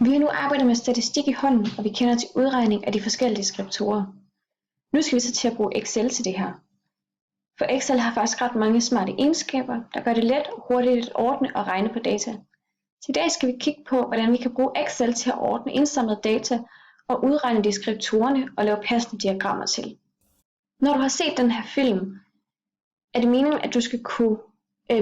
Vi har nu arbejdet med statistik i hånden, og vi kender til udregning af de forskellige deskriptorer. Nu skal vi så til at bruge Excel til det her. For Excel har faktisk ret mange smarte egenskaber, der gør det let og hurtigt at ordne og regne på data. Så i dag skal vi kigge på, hvordan vi kan bruge Excel til at ordne indsamlet data og udregne deskriptorerne og lave passende diagrammer til. Når du har set den her film, er det meningen, at du skal kunne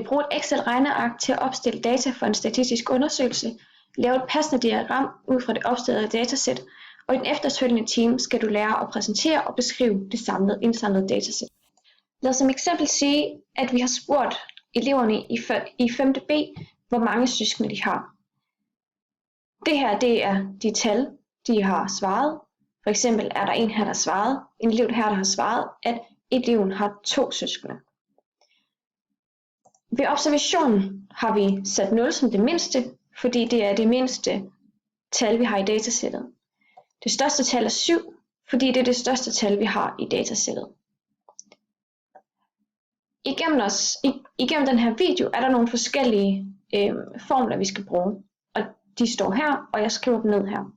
bruge et Excel-regneark til at opstille data for en statistisk undersøgelse, lave et passende diagram ud fra det opstillede datasæt, og i den efterfølgende time skal du lære at præsentere og beskrive det indsamlede datasæt. Lad os som eksempel sige, at vi har spurgt eleverne i 5. B, hvor mange søskende de har. Det her det er de tal, de har svaret. For eksempel er der en her, der har svaret, en elev her, der har svaret, at eleven har 2 søskende. Ved observationen har vi sat 0 som det mindste, fordi det er det mindste tal, vi har i datasættet. Det største tal er 7, fordi det er det største tal, vi har i datasættet. Igennem den her video er der nogle forskellige formler, vi skal bruge. Og de står her, og jeg skriver dem ned her.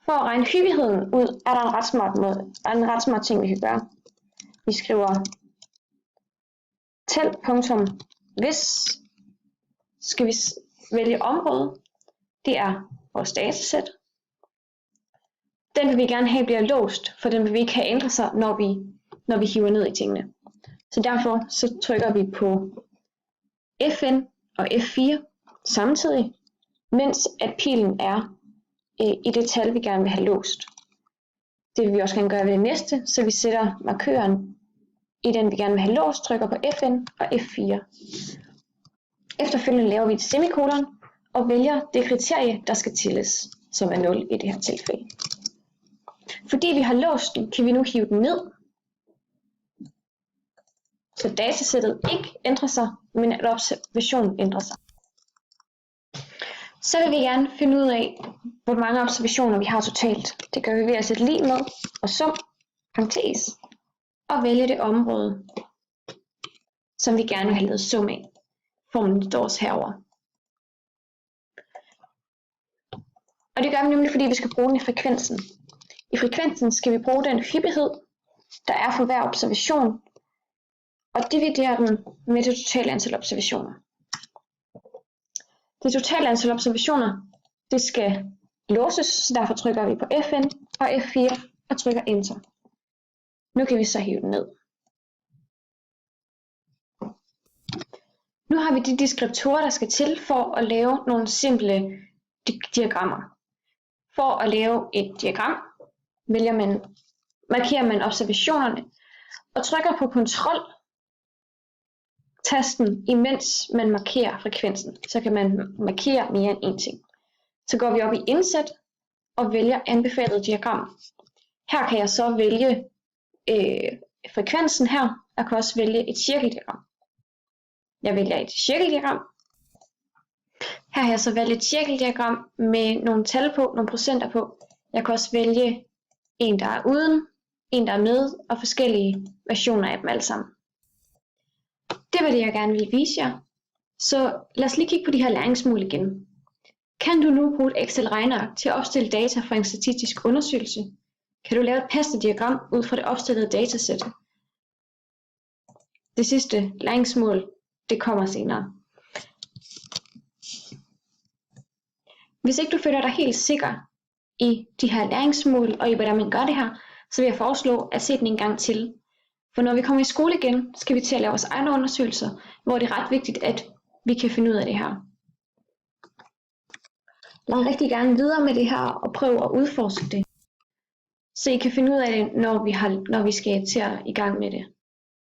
For at regne hyppigheden ud, er der en ret smart ting, vi kan gøre. Vi skriver tæl.hvis, skal vi vælge område. Det er vores datasæt. Den vil vi gerne have bliver låst, for den vil vi ikke have ændret sig, når vi hiver ned i tingene. Så derfor så trykker vi på Fn og F4 samtidig, mens at pilen er i det tal, vi gerne vil have låst. Det vil vi også gerne gøre ved det næste, så vi sætter markøren i den, vi gerne vil have låst, trykker på Fn og F4. Efterfølgende laver vi et semikolon og vælger det kriterie, der skal tælles, som er 0 i det her tilfælde. Fordi vi har låst den, kan vi nu hive den ned, så datasættet ikke ændrer sig, men at observationen ændrer sig. Så vil vi gerne finde ud af, hvor mange observationer vi har totalt. Det gør vi ved at sætte lig med og sum, parentes, og vælge det område, som vi gerne vil have lavet sum af. Formlen står også herovre. Og det gør vi nemlig, fordi vi skal bruge den i frekvensen. I frekvensen skal vi bruge den hyppighed, der er for hver observation, og dividere den med det totale antal observationer. Det totale antal observationer, det skal låses, så derfor trykker vi på Fn og F4 og trykker Enter. Nu kan vi så hive den ned. Nu har vi de deskriptorer, der skal til for at lave nogle simple diagrammer. For at lave et diagram, markerer man observationerne og trykker på Ctrl-tasten, imens man markerer frekvensen. Så kan man markere mere end én ting. Så går vi op i Indsæt og vælger anbefalet diagram. Her kan jeg så vælge frekvensen her. Jeg kan også vælge et cirkeldiagram. Jeg vælger et cirkeldiagram. Her har jeg så valgt et cirkeldiagram med nogle tal på, nogle procenter på. Jeg kan også vælge en, der er uden, en, der er med, og forskellige versioner af dem alle sammen. Det var det, jeg gerne ville vise jer. Så lad os lige kigge på de her læringsmål igen. Kan du nu bruge et Excel-regneark til at opstille data fra en statistisk undersøgelse? Kan du lave et passende diagram ud fra det opstillede datasæt? Det sidste læringsmål, det kommer senere. Hvis ikke du føler dig helt sikker i de her læringsmål og i hvordan man gør det her, så vil jeg foreslå at se den en gang til. For når vi kommer i skole igen, skal vi til at lave vores egne undersøgelser, hvor det er ret vigtigt, at vi kan finde ud af det her. Lad rigtig gerne videre med det her og prøv at udforske det, så I kan finde ud af det, når vi skal til at i gang med det.